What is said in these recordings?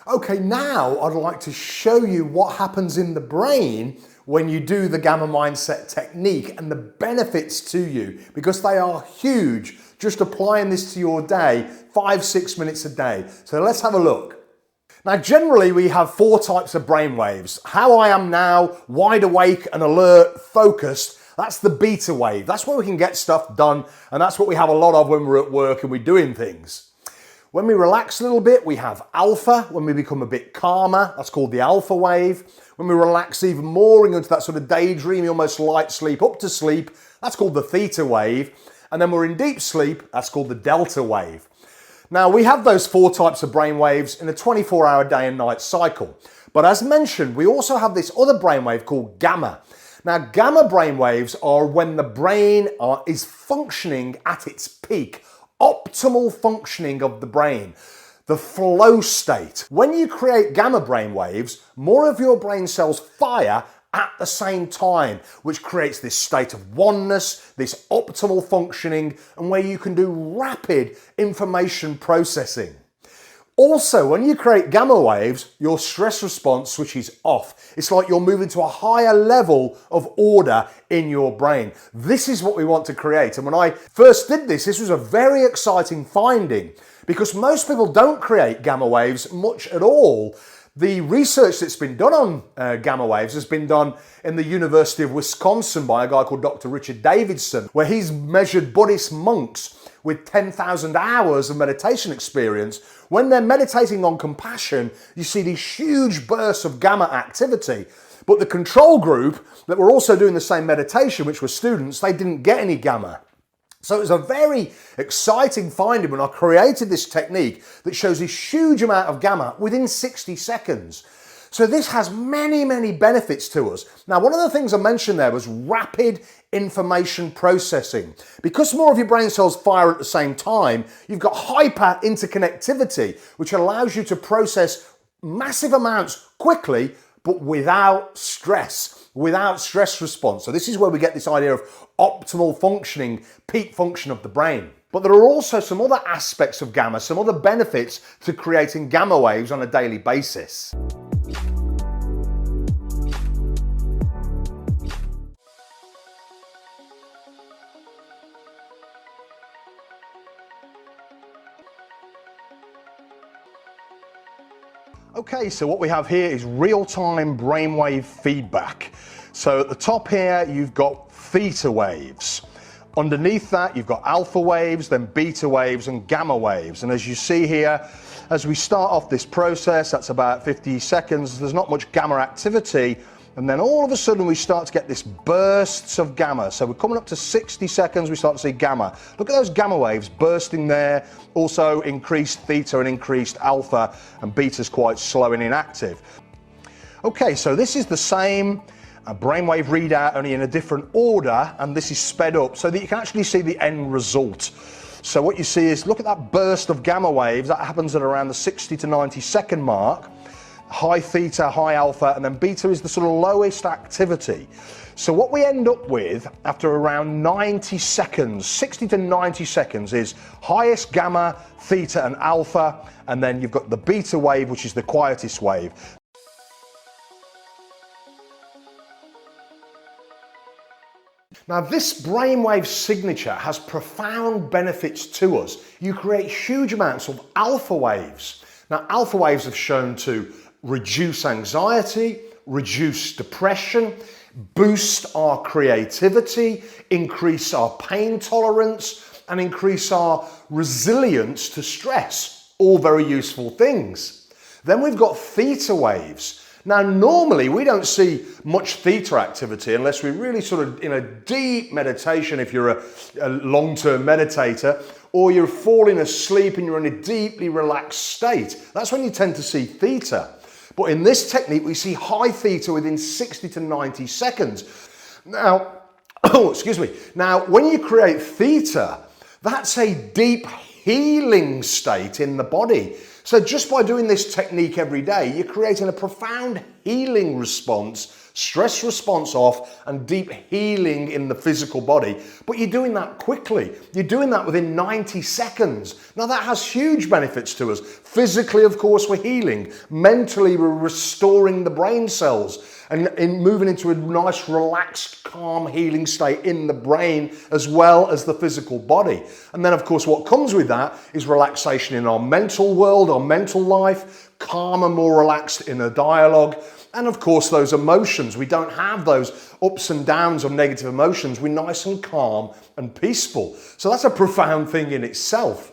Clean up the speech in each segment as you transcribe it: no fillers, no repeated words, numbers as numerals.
Okay, now I'd like to show you what happens in the brain when you do the gamma mindset technique and the benefits to you, because they are huge. Just applying this to your day, 5-6 minutes a day. So let's have a look. Now, generally we have 4 types of brain waves. How I am now, wide awake and alert, focused, that's the beta wave. That's where we can get stuff done, and that's what we have a lot of when we're at work and we're doing things. When we relax a little bit, we have alpha. When we become a bit calmer, that's called the alpha wave. When we relax even more and go into that sort of daydreamy, almost light sleep, up to sleep, that's called the theta wave. And then we're in deep sleep, that's called the delta wave. Now, we have those 4 types of brain waves in a 24-hour day and night cycle. But as mentioned, we also have this other brain wave called gamma. Now, gamma brain waves are when the brain is functioning at its peak. Optimal functioning of the brain, the flow state. When you create gamma brain waves, more of your brain cells fire at the same time, which creates this state of oneness, this optimal functioning, and where you can do rapid information processing. Also, when you create gamma waves, your stress response switches off. It's like you're moving to a higher level of order in your brain. This is what we want to create. And when I first did this, this was a very exciting finding, because most people don't create gamma waves much at all. The research that's been done on gamma waves has been done in the University of Wisconsin by a guy called Dr. Richard Davidson, where he's measured Buddhist monks with 10,000 hours of meditation experience. When they're meditating on compassion, you see these huge bursts of gamma activity. But the control group that were also doing the same meditation, which were students, they didn't get any gamma. So it was a very exciting finding when I created this technique that shows this huge amount of gamma within 60 seconds. So this has many, many benefits to us. Now, one of the things I mentioned there was rapid information processing. Because more of your brain cells fire at the same time, you've got hyper interconnectivity, which allows you to process massive amounts quickly, but without stress response. So this is where we get this idea of optimal functioning, peak function of the brain. But there are also some other aspects of gamma, some other benefits to creating gamma waves on a daily basis. Okay, so what we have here is real-time brainwave feedback. So at the top here, you've got theta waves. Underneath that, you've got alpha waves, then beta waves and gamma waves. And as you see here, as we start off this process, that's about 50 seconds, there's not much gamma activity. And then all of a sudden we start to get this bursts of gamma. So we're coming up to 60 seconds, we start to see gamma. Look at those gamma waves bursting there. Also increased theta and increased alpha, and beta's quite slow and inactive. Okay, so this is the same brainwave readout, only in a different order, and this is sped up so that you can actually see the end result. So what you see is, look at that burst of gamma waves, that happens at around the 60 to 90 second mark. High theta, high alpha, and then beta is the sort of lowest activity. So what we end up with after around 90 seconds, 60 to 90 seconds, is highest gamma, theta and alpha, and then you've got the beta wave, which is the quietest wave. Now, this brainwave signature has profound benefits to us. You create huge amounts of alpha waves. Now, alpha waves have shown to reduce anxiety, reduce depression, boost our creativity, increase our pain tolerance, and increase our resilience to stress. All very useful things. Then we've got theta waves. Now, normally we don't see much theta activity unless we're really sort of in a deep meditation, if you're a long-term meditator, or you're falling asleep and you're in a deeply relaxed state. That's when you tend to see theta. But in this technique, we see high theta within 60 to 90 seconds. Now, excuse me. Now, when you create theta, that's a deep healing state in the body. So just by doing this technique every day, you're creating a profound healing response, stress response off, and deep healing in the physical body. But you're doing that quickly. You're doing that within 90 seconds. Now that has huge benefits to us. Physically, of course, we're healing. Mentally, we're restoring the brain cells and moving into a nice, relaxed, calm, healing state in the brain as well as the physical body. And then, of course, what comes with that is relaxation in our mental world, our mental life, calm and more relaxed in a dialogue. And of course, those emotions, we don't have those ups and downs of negative emotions. We're nice and calm and peaceful. So that's a profound thing in itself.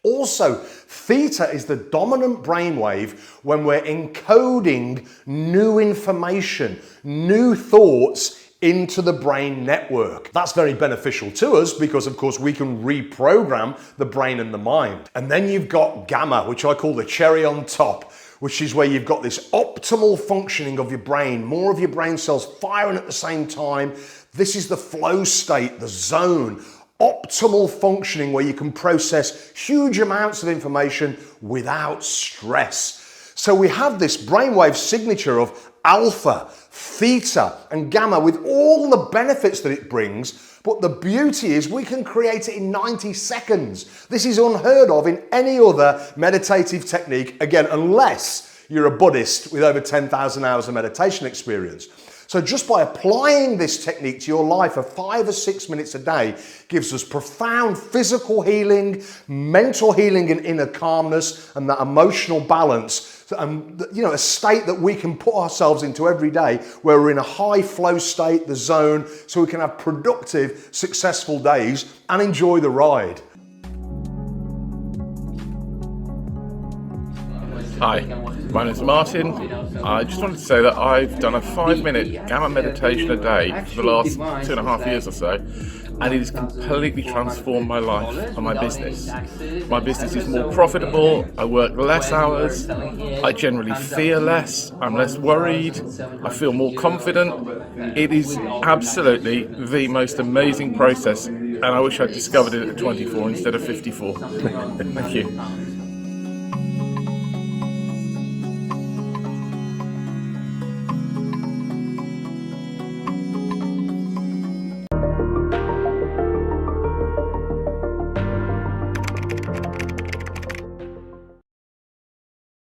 Also, theta is the dominant brainwave when we're encoding new information, new thoughts into the brain network. That's very beneficial to us because, of course, we can reprogram the brain and the mind. And then you've got gamma, which I call the cherry on top, which is where you've got this optimal functioning of your brain, more of your brain cells firing at the same time. This is the flow state, the zone. Optimal functioning where you can process huge amounts of information without stress. So we have this brainwave signature of alpha, theta, and gamma with all the benefits that it brings. But the beauty is we can create it in 90 seconds. This is unheard of in any other meditative technique, again, unless you're a Buddhist with over 10,000 hours of meditation experience. So just by applying this technique to your life for 5 or 6 minutes a day gives us profound physical healing, mental healing and inner calmness, and that emotional balance. A state that we can put ourselves into every day where we're in a high flow state, the zone, so we can have productive, successful days and enjoy the ride. Hi, my name is Martin. I just wanted to say that I've done a 5-minute gamma meditation a day for the last 2.5 years or so, and it has completely transformed my life and my business. My business is more profitable, I work less hours, I generally fear less, I'm less worried, I feel more confident. It is absolutely the most amazing process, and I wish I'd discovered it at 24 instead of 54. Thank you.